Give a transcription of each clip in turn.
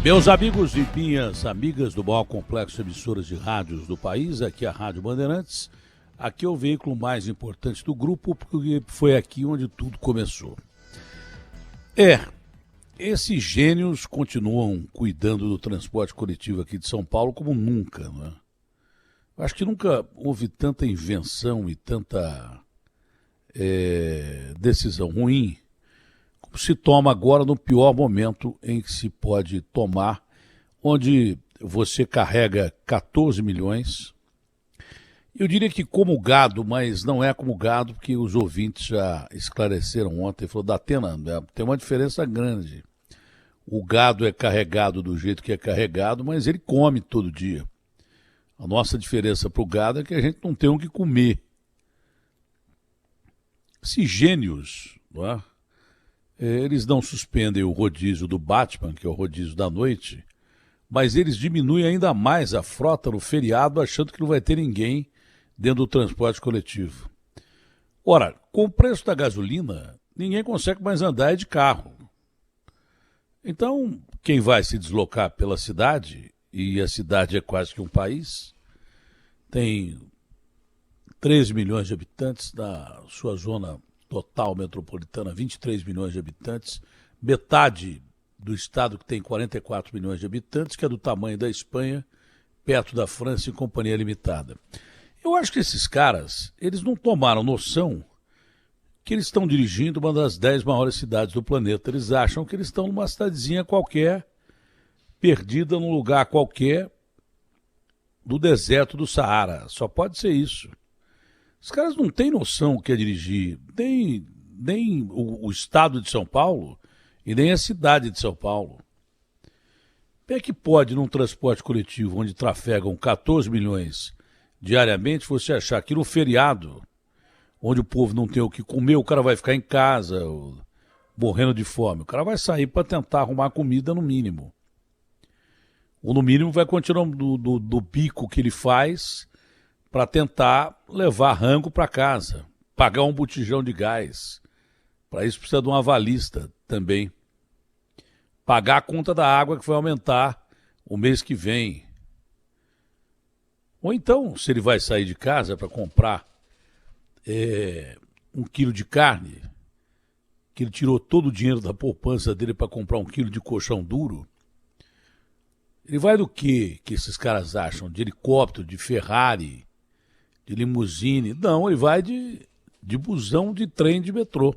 Meus amigos e minhas amigas do maior complexo de emissoras de rádios do país, aqui é a Rádio Bandeirantes. Aqui é o veículo mais importante do grupo, porque foi aqui onde tudo começou. Esses gênios continuam cuidando do transporte coletivo aqui de São Paulo como nunca, né? Acho que nunca houve tanta invenção e tanta decisão ruim como se toma agora no pior momento em que se pode tomar, onde você carrega 14 milhões. Eu diria que como gado, mas não é como gado, porque os ouvintes já esclareceram ontem, falou, Datena, tem uma diferença grande. O gado é carregado do jeito que é carregado, mas ele come todo dia. A nossa diferença para o gado é que a gente não tem o que comer. Esses gênios, não é? Eles não suspendem o rodízio do Batman, que é o rodízio da noite, mas eles diminuem ainda mais a frota no feriado, achando que não vai ter ninguém dentro do transporte coletivo. Ora, com o preço da gasolina, ninguém consegue mais andar de carro. Então, quem vai se deslocar pela cidade, e a cidade é quase que um país, tem 13 milhões de habitantes, na sua zona total metropolitana, 23 milhões de habitantes, metade do estado que tem 44 milhões de habitantes, que é do tamanho da Espanha, perto da França, em companhia limitada. Eu acho que esses caras, eles não tomaram noção que eles estão dirigindo uma das 10 maiores cidades do planeta. Eles acham que eles estão numa cidadezinha qualquer, perdida num lugar qualquer do deserto do Saara. Só pode ser isso. Os caras não têm noção o que é dirigir, nem o estado de São Paulo e nem a cidade de São Paulo. Como é que pode, num transporte coletivo onde trafegam 14 milhões diariamente, você achar que no feriado, onde o povo não tem o que comer, o cara vai ficar em casa, morrendo de fome. O cara vai sair para tentar arrumar comida no mínimo. Ou no mínimo vai continuar do bico que ele faz para tentar levar rango para casa, pagar um botijão de gás. Para isso precisa de uma avalista também. Pagar a conta da água que vai aumentar o mês que vem. Ou então, se ele vai sair de casa para comprar 1 quilo de carne, que ele tirou todo o dinheiro da poupança dele para comprar 1 quilo de colchão duro, ele vai do que esses caras acham? De helicóptero, de Ferrari, de limusine? Não, ele vai de busão, de trem, de metrô.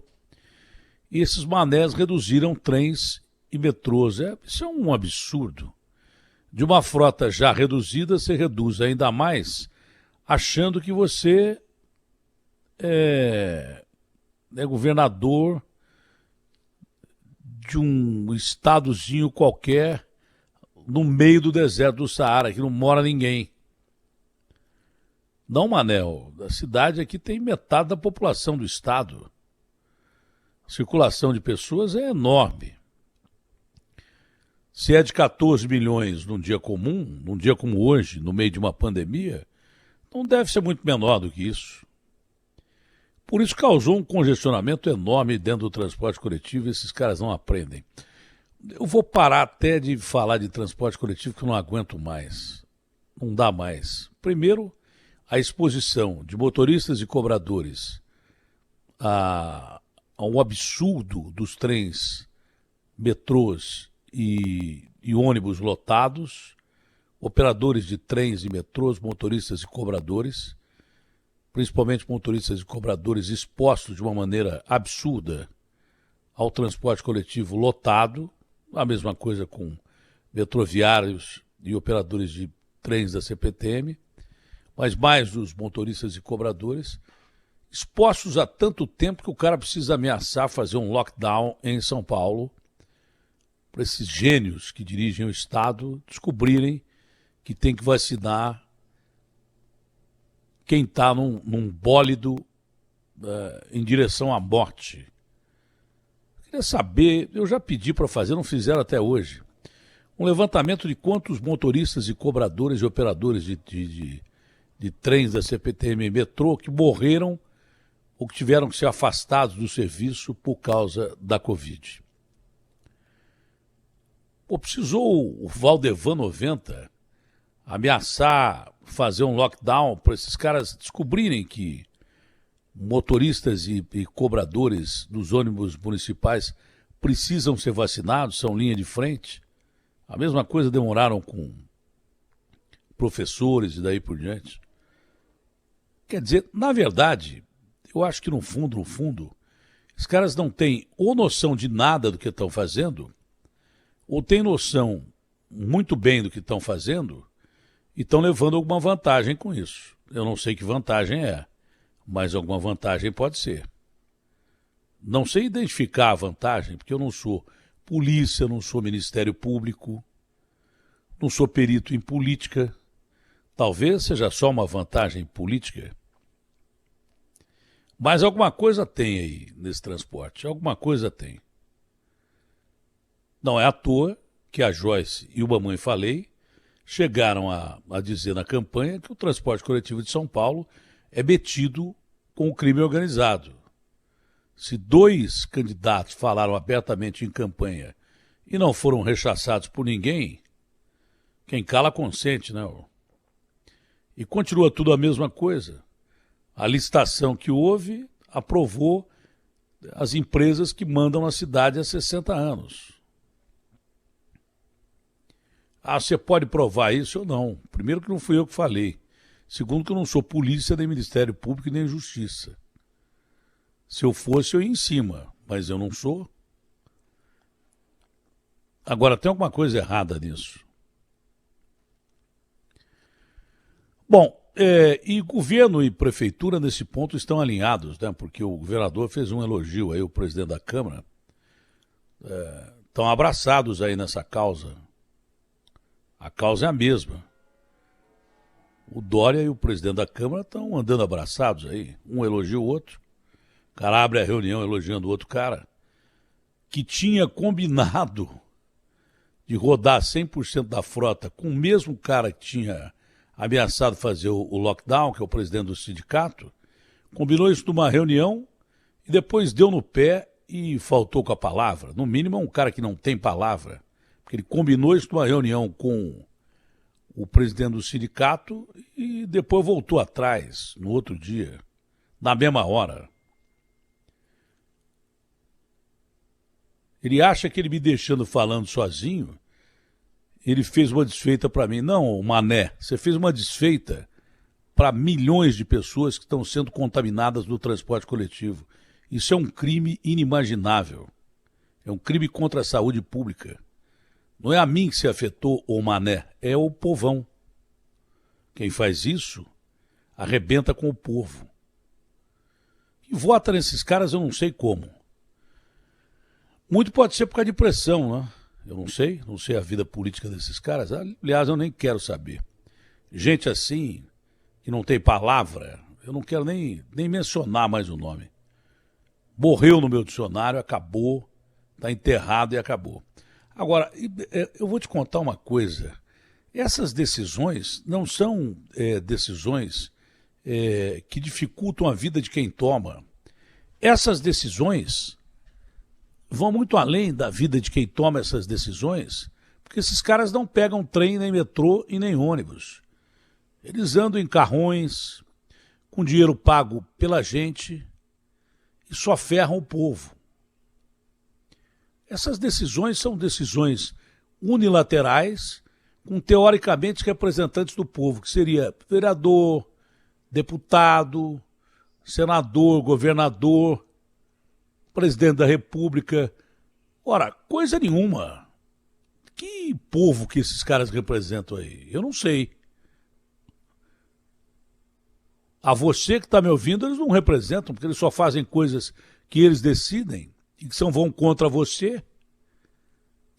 E esses manés reduziram trens e metrôs. Isso é um absurdo. De uma frota já reduzida, você reduz ainda mais, achando que você é governador de um estadozinho qualquer no meio do deserto do Saara, que não mora ninguém. Não, Manel, a cidade aqui tem metade da população do estado. A circulação de pessoas é enorme. Se é de 14 milhões num dia comum, num dia como hoje, no meio de uma pandemia, não deve ser muito menor do que isso. Por isso causou um congestionamento enorme dentro do transporte coletivo e esses caras não aprendem. Eu vou parar até de falar de transporte coletivo que eu não aguento mais. Não dá mais. Primeiro, a exposição de motoristas e cobradores a um absurdo dos trens, metrôs e ônibus lotados, operadores de trens e metrôs, motoristas e cobradores, principalmente motoristas e cobradores expostos de uma maneira absurda ao transporte coletivo lotado, a mesma coisa com metroviários e operadores de trens da CPTM, mas mais os motoristas e cobradores, expostos há tanto tempo que o cara precisa ameaçar fazer um lockdown em São Paulo, para esses gênios que dirigem o Estado descobrirem que tem que vacinar quem está num bólido em direção à morte. Eu queria saber, eu já pedi para fazer, não fizeram até hoje, um levantamento de quantos motoristas e cobradores e operadores de trens da CPTM e metrô que morreram ou que tiveram que ser afastados do serviço por causa da Covid. Pô, precisou o Valdevan 90 ameaçar fazer um lockdown para esses caras descobrirem que motoristas e cobradores dos ônibus municipais precisam ser vacinados, são linha de frente. A mesma coisa demoraram com professores e daí por diante. Quer dizer, na verdade, eu acho que no fundo, os caras não têm ou noção de nada do que estão fazendo, ou têm noção muito bem do que estão fazendo e estão levando alguma vantagem com isso. Eu não sei que vantagem é, mas alguma vantagem pode ser. Não sei identificar a vantagem, porque eu não sou polícia, não sou Ministério Público, não sou perito em política. Talvez seja só uma vantagem política. Mas alguma coisa tem aí nesse transporte, alguma coisa tem. Não é à toa que a Joyce e o Mamãe Falei chegaram a dizer na campanha que o transporte coletivo de São Paulo é metido com o crime organizado. Se 2 candidatos falaram abertamente em campanha e não foram rechaçados por ninguém, quem cala consente, né? E continua tudo a mesma coisa. A licitação que houve aprovou as empresas que mandam na cidade há 60 anos. Ah, você pode provar isso ou não? Primeiro que não fui eu que falei. Segundo que eu não sou polícia, nem Ministério Público, nem Justiça. Se eu fosse, eu ia em cima, mas eu não sou. Agora, tem alguma coisa errada nisso. Bom, e governo e prefeitura nesse ponto estão alinhados, né? Porque o governador fez um elogio aí, o presidente da Câmara. Estão abraçados aí nessa causa. A causa é a mesma. O Dória e o presidente da Câmara estão andando abraçados aí. Um elogia o outro. O cara abre a reunião elogiando o outro cara, que tinha combinado de rodar 100% da frota com o mesmo cara que tinha ameaçado fazer o lockdown, que é o presidente do sindicato, combinou isso numa reunião e depois deu no pé e faltou com a palavra. No mínimo é um cara que não tem palavra, porque ele combinou isso numa reunião com o presidente do sindicato e depois voltou atrás, no outro dia, na mesma hora. Ele acha que ele me deixando falando sozinho, ele fez uma desfeita para mim. Não, Mané, você fez uma desfeita para milhões de pessoas que estão sendo contaminadas no transporte coletivo. Isso é um crime inimaginável. É um crime contra a saúde pública. Não é a mim que se afetou, ô Mané, é o povão. Quem faz isso arrebenta com o povo. E vota nesses caras eu não sei como. Muito pode ser por causa de pressão, né? Eu não sei a vida política desses caras. Aliás, eu nem quero saber. Gente assim, que não tem palavra, eu não quero nem mencionar mais o nome. Morreu no meu dicionário, acabou, está enterrado e acabou. Agora, eu vou te contar uma coisa. Essas decisões não são decisões que dificultam a vida de quem toma. Essas decisões vão muito além da vida de quem toma essas decisões, porque esses caras não pegam trem, nem metrô e nem ônibus. Eles andam em carrões, com dinheiro pago pela gente, e só ferram o povo. Essas decisões são decisões unilaterais, com teoricamente representantes do povo, que seria vereador, deputado, senador, governador, presidente da República. Ora, coisa nenhuma. Que povo que esses caras representam aí? Eu não sei. A você que está me ouvindo, eles não representam, porque eles só fazem coisas que eles decidem e que vão contra você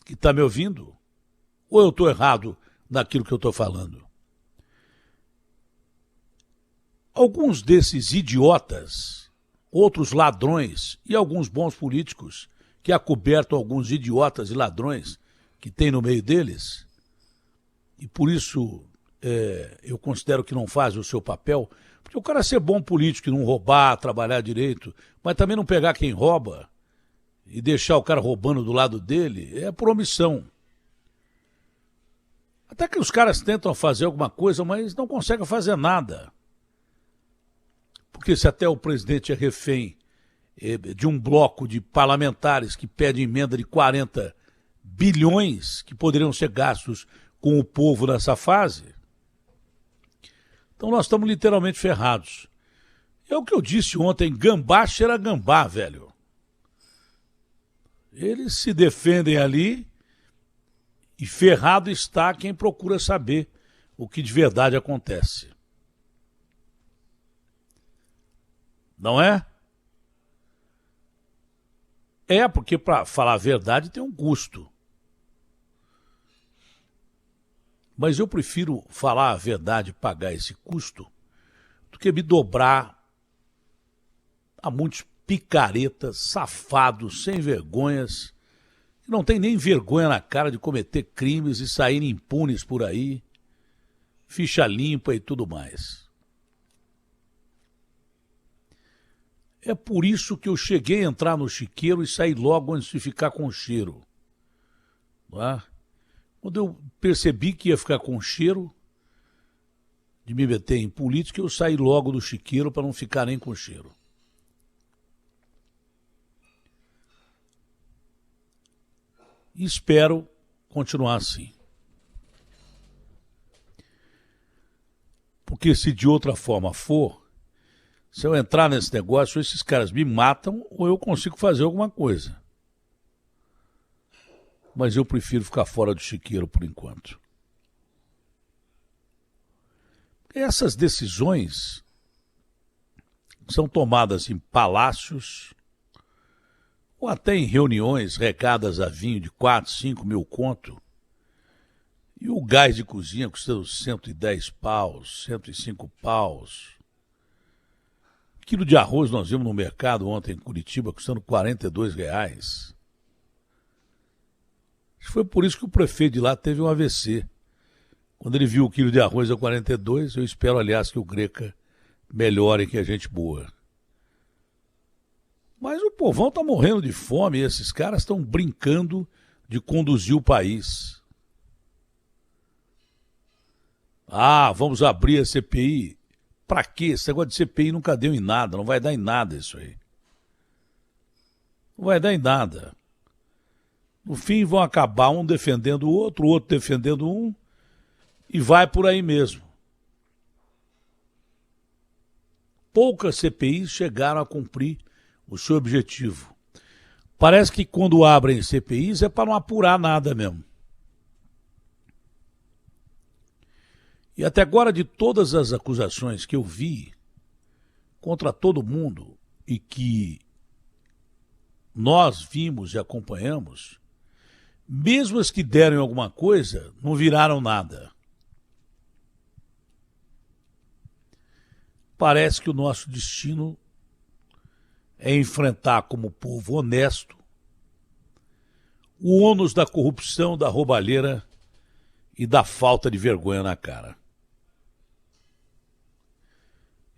que está me ouvindo. Ou eu estou errado naquilo que eu estou falando? Alguns desses idiotas, outros ladrões e alguns bons políticos que acobertam alguns idiotas e ladrões que tem no meio deles, e por isso eu considero que não faz o seu papel, porque o cara ser bom político e não roubar, trabalhar direito, mas também não pegar quem rouba e deixar o cara roubando do lado dele, é por omissão. Até que os caras tentam fazer alguma coisa, mas não conseguem fazer nada. Porque se até o presidente é refém de um bloco de parlamentares que pede emenda de 40 bilhões que poderiam ser gastos com o povo nessa fase, então nós estamos literalmente ferrados. É o que eu disse ontem, gambá cheira gambá, velho. Eles se defendem ali e ferrado está quem procura saber o que de verdade acontece. Não é? É, porque para falar a verdade tem um custo. Mas eu prefiro falar a verdade e pagar esse custo do que me dobrar a muitos picaretas, safados, sem vergonhas, que não tem nem vergonha na cara de cometer crimes e saírem impunes por aí, ficha limpa e tudo mais. É por isso que eu cheguei a entrar no chiqueiro e saí logo antes de ficar com cheiro. Não é? Quando eu percebi que ia ficar com cheiro de me meter em política, eu saí logo do chiqueiro para não ficar nem com cheiro. E espero continuar assim. Porque se de outra forma for, se eu entrar nesse negócio, esses caras me matam ou eu consigo fazer alguma coisa. Mas eu prefiro ficar fora do chiqueiro por enquanto. Essas decisões são tomadas em palácios ou até em reuniões regadas a vinho de 4, 5 mil conto. E o gás de cozinha custando 110 paus, 105 paus. Quilo de arroz nós vimos no mercado ontem em Curitiba custando R$42. Foi por isso que o prefeito de lá teve um AVC. Quando ele viu o quilo de arroz a 42, eu espero, aliás, que o Greca melhore, que a gente boa. Mas o povão está morrendo de fome e esses caras estão brincando de conduzir o país. Ah, vamos abrir a CPI. Pra quê? Esse negócio de CPI nunca deu em nada, não vai dar em nada isso aí. Não vai dar em nada. No fim vão acabar um defendendo o outro defendendo um, e vai por aí mesmo. Poucas CPIs chegaram a cumprir o seu objetivo. Parece que quando abrem CPIs é para não apurar nada mesmo. E até agora, de todas as acusações que eu vi contra todo mundo e que nós vimos e acompanhamos, mesmo as que deram alguma coisa, não viraram nada. Parece que o nosso destino é enfrentar como povo honesto o ônus da corrupção, da roubalheira e da falta de vergonha na cara.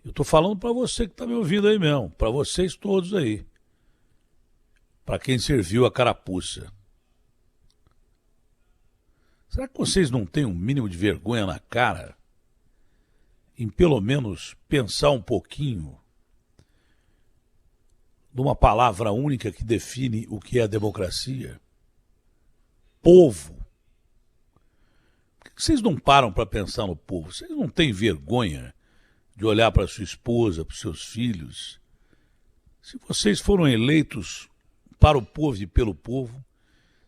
Eu estou falando para você que está me ouvindo aí mesmo, para vocês todos aí, para quem serviu a carapuça. Será que vocês não têm um mínimo de vergonha na cara em pelo menos pensar um pouquinho numa palavra única que define o que é a democracia? Povo. Por que vocês não param para pensar no povo? Vocês não têm vergonha de olhar para sua esposa, para os seus filhos? Se vocês foram eleitos para o povo e pelo povo,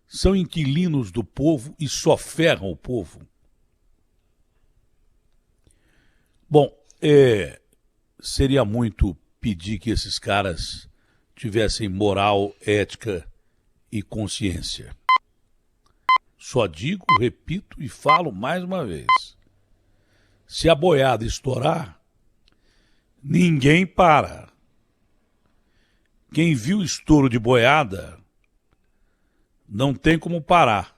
são inquilinos do povo e só ferram o povo. Bom, seria muito pedir que esses caras tivessem moral, ética e consciência. Só digo, repito e falo mais uma vez. Se a boiada estourar, ninguém para. Quem viu estouro de boiada não tem como parar.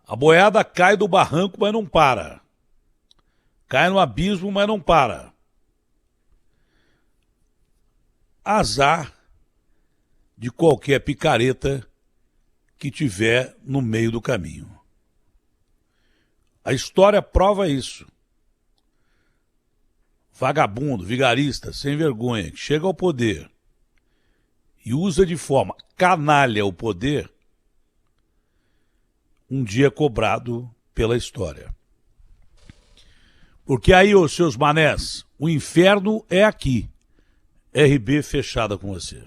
A boiada cai do barranco, mas não para. Cai no abismo, mas não para. Azar de qualquer picareta que tiver no meio do caminho. A história prova isso. Vagabundo, vigarista, sem vergonha, que chega ao poder e usa de forma canalha o poder, um dia é cobrado pela história. Porque aí, ô seus manés, o inferno é aqui. RB fechada com você.